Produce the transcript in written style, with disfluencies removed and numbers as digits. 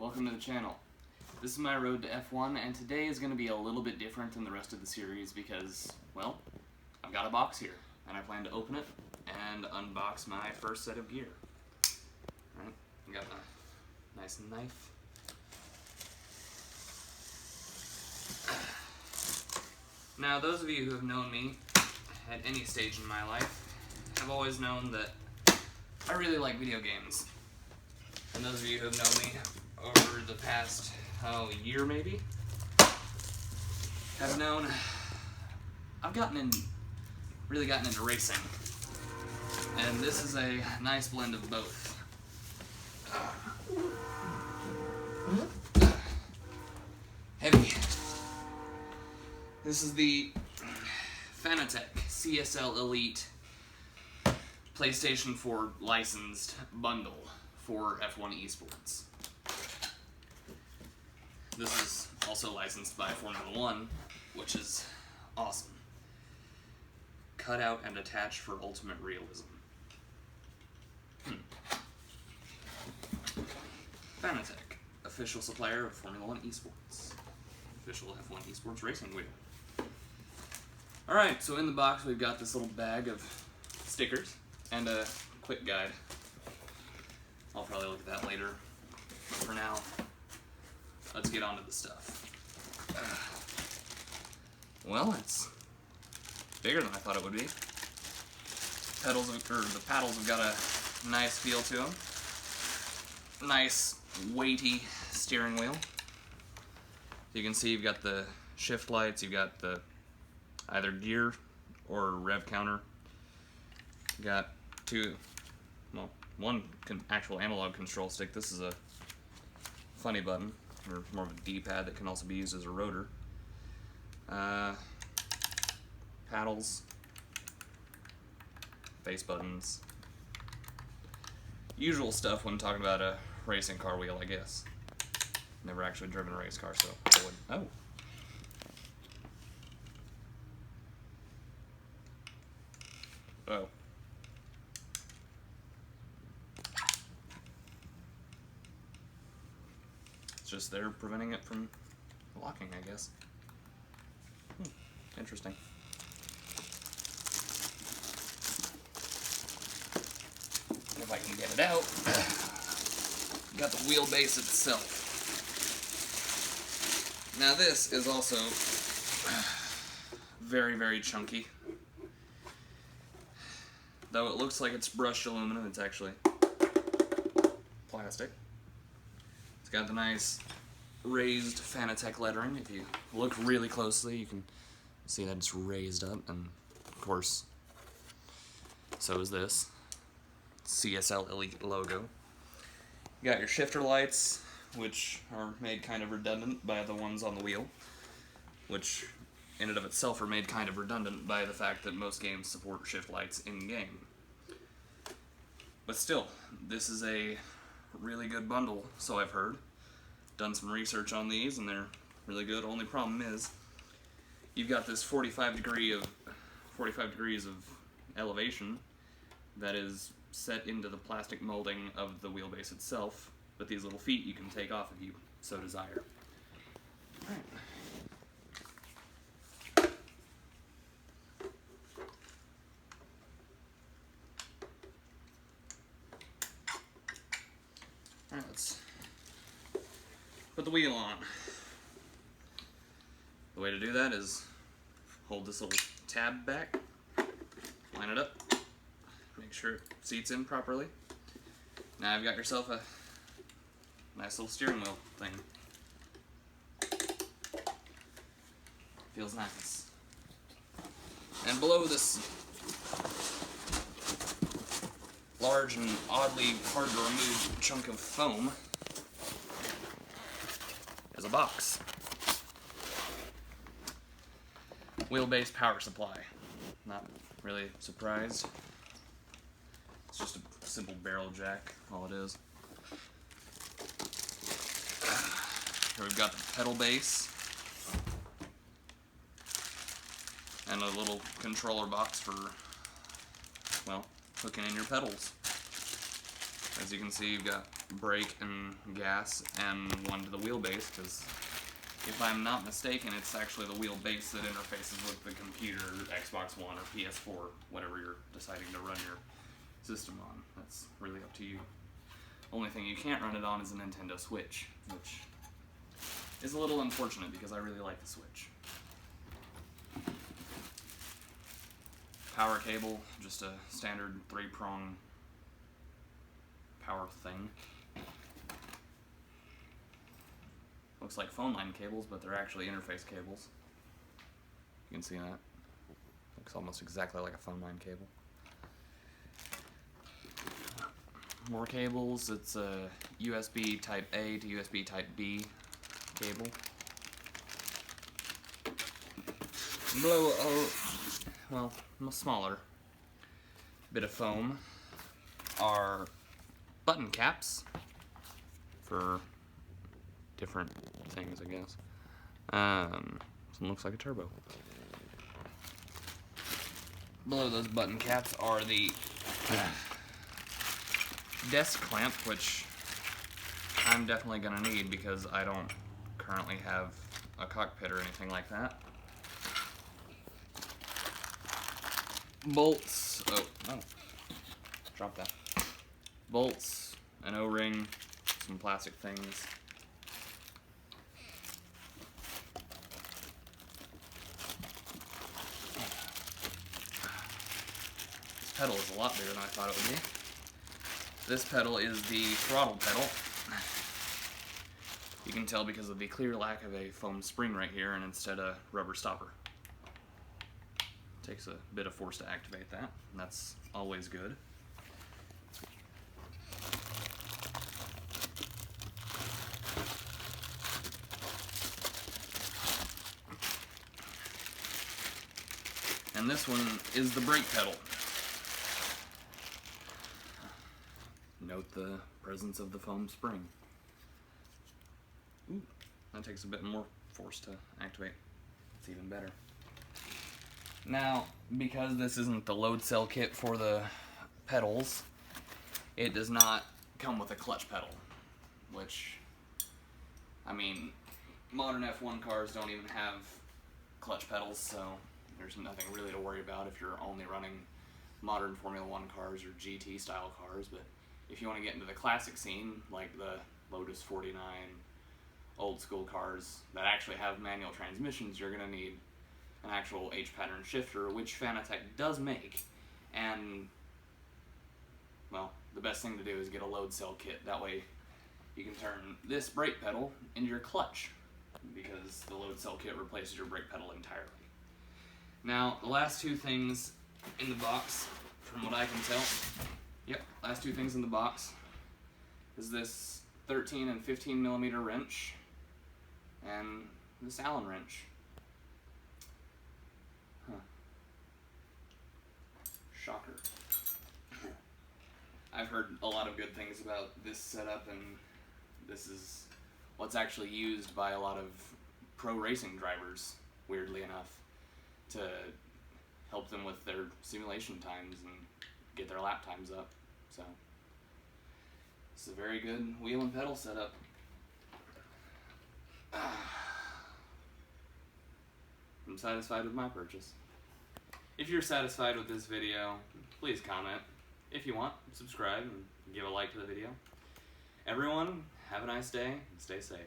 welcome to the channel. This is my road to F1, and today is going to be a little bit different than the rest of the series because, well, I've got a box here, and I plan to open it and unbox my first set of gear. Alright, I got a nice knife. Now, those of you who have known me at any stage in my life have always known that I really like video games. And those of you who have known me over the past, year maybe, have known I've really gotten into racing. And this is a nice blend of both. Heavy. This is the Fanatec CSL Elite PlayStation 4 licensed bundle for F1 esports. This is also licensed by Formula 1, which is awesome. Cut out and attached for ultimate realism. Fanatec, official supplier of Formula 1 esports. Official F1 esports racing wheel. Alright, so in the box we've got this little bag of stickers and a quick guide. I'll probably look at that later. But for now, let's get on to the stuff. Well, it's bigger than I thought it would be. The paddles have got a nice feel to them. Nice, weighty steering wheel. You can see you've got the shift lights, you've got the either gear or rev counter. You got one actual analog control stick. This is a funny button, or more of a D-pad that can also be used as a rotor. Paddles, face buttons. Usual stuff when talking about a racing car wheel, I guess. Never actually driven a race car, so I wouldn't. Oh. Oh. It's just there preventing it from locking, I guess. Interesting. If I can get it out. Got the wheelbase itself. Now this is also very, very chunky. Though it looks like it's brushed aluminum, it's actually plastic. It's got the nice raised Fanatec lettering. If you look really closely, you can see that it's raised up, and of course, so is this CSL Elite logo. You got your shifter lights, which are made kind of redundant by the ones on the wheel, which in and of itself are made kind of redundant by the fact that most games support shift lights in-game. But still, this is a really good bundle, so I've heard. Done some research on these, and they're really good. Only problem is, you've got this 45 degrees of elevation that is set into the plastic molding of the wheelbase itself, but these little feet you can take off if you so desire. Alright. Alright, let's put the wheel on. The way to do that is hold this little tab back, line it up, make sure it seats in properly. Now you've got yourself a nice little steering wheel thing. Feels nice. And below this large and oddly hard to remove chunk of foam is a box. Wheelbase power supply. Not really surprised. It's just a simple barrel jack, all it is. Here we've got the pedal base. And a little controller box for, well, hooking in your pedals. As you can see, you've got brake and gas, and one to the wheelbase, because if I'm not mistaken, it's actually the wheelbase that interfaces with the computer, Xbox One, or PS4, whatever you're deciding to run your system on. That's really up to you. Only thing you can't run it on is a Nintendo Switch, which is a little unfortunate because I really like the Switch. Power cable, just a standard 3-prong power thing. Looks like phone line cables, but they're actually interface cables. You can see that. Looks almost exactly like a phone line cable. More cables. It's a USB Type A to USB Type B cable. Well, smaller bit of foam are button caps for different things, I guess. This one looks like a turbo. Below those button caps are the desk clamp, which I'm definitely gonna need because I don't currently have a cockpit or anything like that. Bolts, drop that. Bolts, an O-ring, some plastic things. This pedal is a lot bigger than I thought it would be. This pedal is the throttle pedal. You can tell because of the clear lack of a foam spring right here and instead a rubber stopper. Takes a bit of force to activate that, and that's always good. And this one is the brake pedal. Note the presence of the foam spring. Ooh, that takes a bit more force to activate. It's even better. Now, because this isn't the load cell kit for the pedals, it does not come with a clutch pedal, which, I mean, modern F1 cars don't even have clutch pedals, so there's nothing really to worry about if you're only running modern Formula 1 cars or GT style cars. But if you want to get into the classic scene, like the Lotus 49, old school cars that actually have manual transmissions, you're going to need an actual H-pattern shifter, which Fanatec does make. And, well, the best thing to do is get a load cell kit. That way you can turn this brake pedal into your clutch, because the load cell kit replaces your brake pedal entirely. Now, the last two things in the box, from what I can tell, last two things in the box is this 13 and 15 millimeter wrench and this Allen wrench. Shocker. I've heard a lot of good things about this setup, and this is what's actually used by a lot of pro racing drivers, weirdly enough, to help them with their simulation times and get their lap times up. So it's a very good wheel and pedal setup. I'm satisfied with my purchase. If you're satisfied with this video, please comment. If you want, subscribe and give a like to the video. Everyone, have a nice day and stay safe.